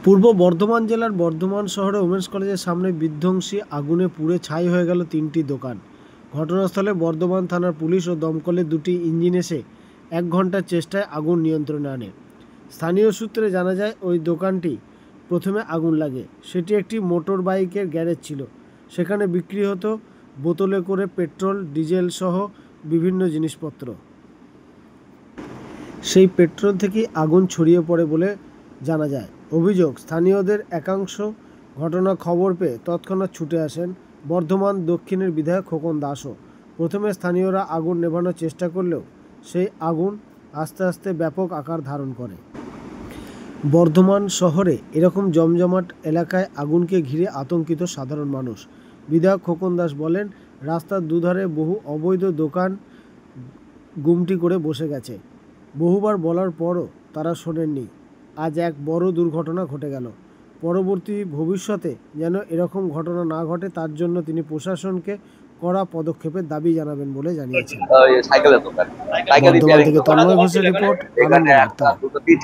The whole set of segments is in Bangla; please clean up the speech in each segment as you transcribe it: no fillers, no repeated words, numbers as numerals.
পূর্ব বর্ধমান জেলার বর্ধমান শহরে ওমেন্স কলেজের সামনে বিধ্বংসী আগুনে পুড়ে ছাই হয়ে গেল 3টি দোকান। ঘটনাস্থলে বর্ধমান থানার পুলিশ ও দমকলের 2টি ইঞ্জিন এসে 1 ঘন্টার চেষ্টায় আগুন নিয়ন্ত্রণে আনে। স্থানীয় সূত্রে জানা যায়, ওই দোকানটি প্রথমে আগুন লাগে। সেটি একটি মোটর বাইকের গ্যারেজ ছিল। সেখানে বিক্রি হতো বোতলে করে পেট্রোল, ডিজেল সহ বিভিন্ন জিনিসপত্র। সেই পেট্রোল থেকেই আগুন ছড়িয়ে পড়ে বলে জানা যায়। অভিযোগ, স্থানীয়দের একাংশ ঘটনা খবর পেয়ে তৎক্ষণাৎ ছুটে আসেন বর্ধমান দক্ষিণের বিধায়ক খোকন দাসও। প্রথমে স্থানীয়রা আগুন নেভানোর চেষ্টা করলেও সেই আগুন আস্তে আস্তে ব্যাপক আকার ধারণ করে। বর্ধমান শহরে এরকম জমজমাট এলাকায় আগুনকে ঘিরে আতঙ্কিত সাধারণ মানুষ। বিধায়ক খোকন দাস বলেন, রাস্তার দুধারে বহু অবৈধ দোকান গুমটি করে বসে গেছে। বহুবার বলার পরও তারা শোনেননি। আজ এক বড় দুর্ঘটনা ঘটে গেল। পরবর্তী ভবিষ্যতে যেন এরকম ঘটনা না ঘটে, তার জন্য তিনি প্রশাসনকে কড়া পদক্ষেপের দাবি জানাবেন বলে জানিয়েছেন। বর্ধমান থেকে তন্ময় ঘোষের রিপোর্ট, আনন্দ বার্তা।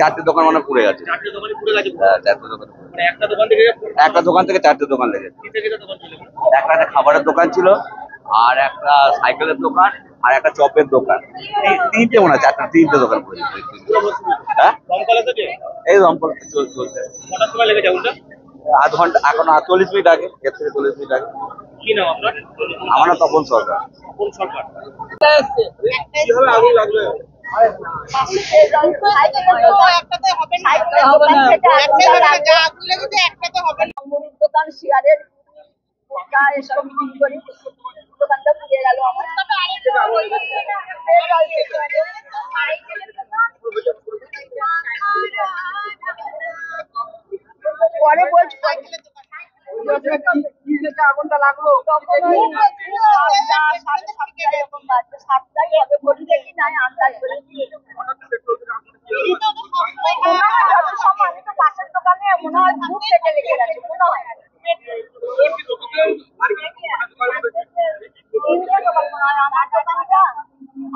4টে দোকান মানে পুড়ে গেছে। একটা দোকান থেকে 4টে দোকান লেগেছে। একটা খাবারের দোকান ছিল, আর একটা সাইকেলের দোকান, আর একটা চপের দোকান। 3টে মনে হয়, 3টে দোকান পুড়ে গেছে। এই দমকল চলছে। আধ ঘন্টা, এখন 40 মিনিট আগে, এর থেকে 40 মিনিট আগে। কি নাম আপনার? আমার নাম তপন সরকার। কিভাবে আগুন লাগলো? দোকান শিয়ারের এসব বিক্রি করি, দোকানটা পুড়ে গেল আমার। পরে বলছি আগুনটা লাগলো সাতটাই হবে, বলি দেখি নাই আন্দাজ করে আমি তো পাশের দোকানে মনে হয় খুব কেটে লেগে গেছে, মনে হয় আমার দোকানটা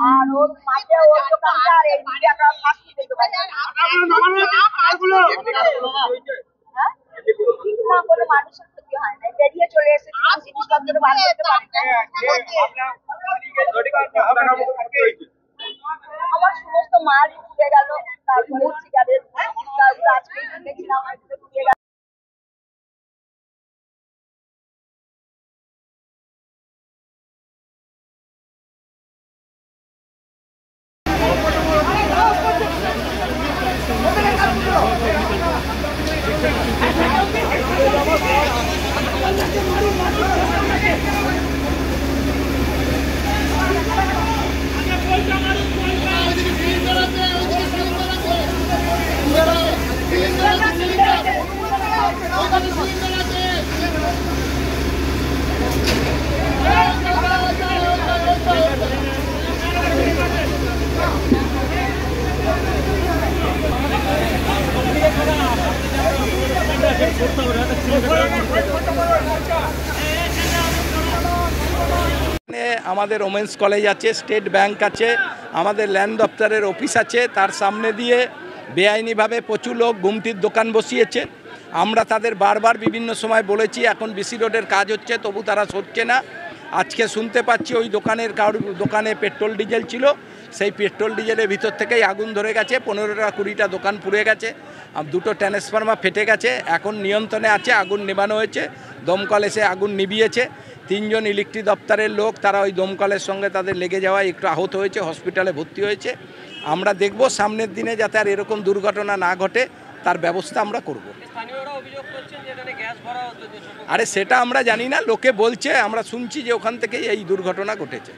আর ওর মাঝে ওর দোকানটা আর এই দিকে একটা ফাঁকি দোকান। কোনো মানুষের ক্ষতি হয় না, বেরিয়ে চলে এসেছে, জিনিসপত্র বার করতে পারি। আমার সমস্ত মাল উঠে গেল, তারপরে সিগারেট, তারপরে আজকে দেখছিলাম উঠে গেল। আমাদের ওমেন্স কলেজ আছে, স্টেট ব্যাংক আছে, আমাদের ল্যান্ড দপ্তরের অফিস আছে। তার সামনে দিয়ে বেআইনিভাবে প্রচুর লোক গুমটির দোকান বসিয়েছে। আমরা তাদের বারবার বিভিন্ন সময় বলেছি, এখন বিসি রোডের কাজ হচ্ছে, তবু তারা সরছে না। আজকে শুনতে পাচ্ছি ওই দোকানে পেট্রোল ডিজেল ছিল, সেই পেট্রোল ডিজেলের ভিতর থেকেই আগুন ধরে গেছে। 15টা 20টা দোকান পুড়ে গেছে, 2টো ট্রান্সফরমার ফেটে গেছে। এখন নিয়ন্ত্রণে আছে, আগুন নেভানো হয়েছে, দমকল এসে আগুন নিভিয়েছে। 3 জন ইলেকট্রিক দপ্তরের লোক, তারা ওই দমকলের সঙ্গে তাদের লেগে যাওয়ায় একটু আহত হয়েছে, হসপিটালে ভর্তি হয়েছে। আমরা দেখব সামনের দিনে যাতে আর এরকম দুর্ঘটনা না ঘটে, তার ব্যবস্থা আমরা করব। আরে সেটা আমরা জানি না, লোকে বলছে, আমরা শুনছি যে ওখান থেকেই এই দুর্ঘটনা ঘটেছে।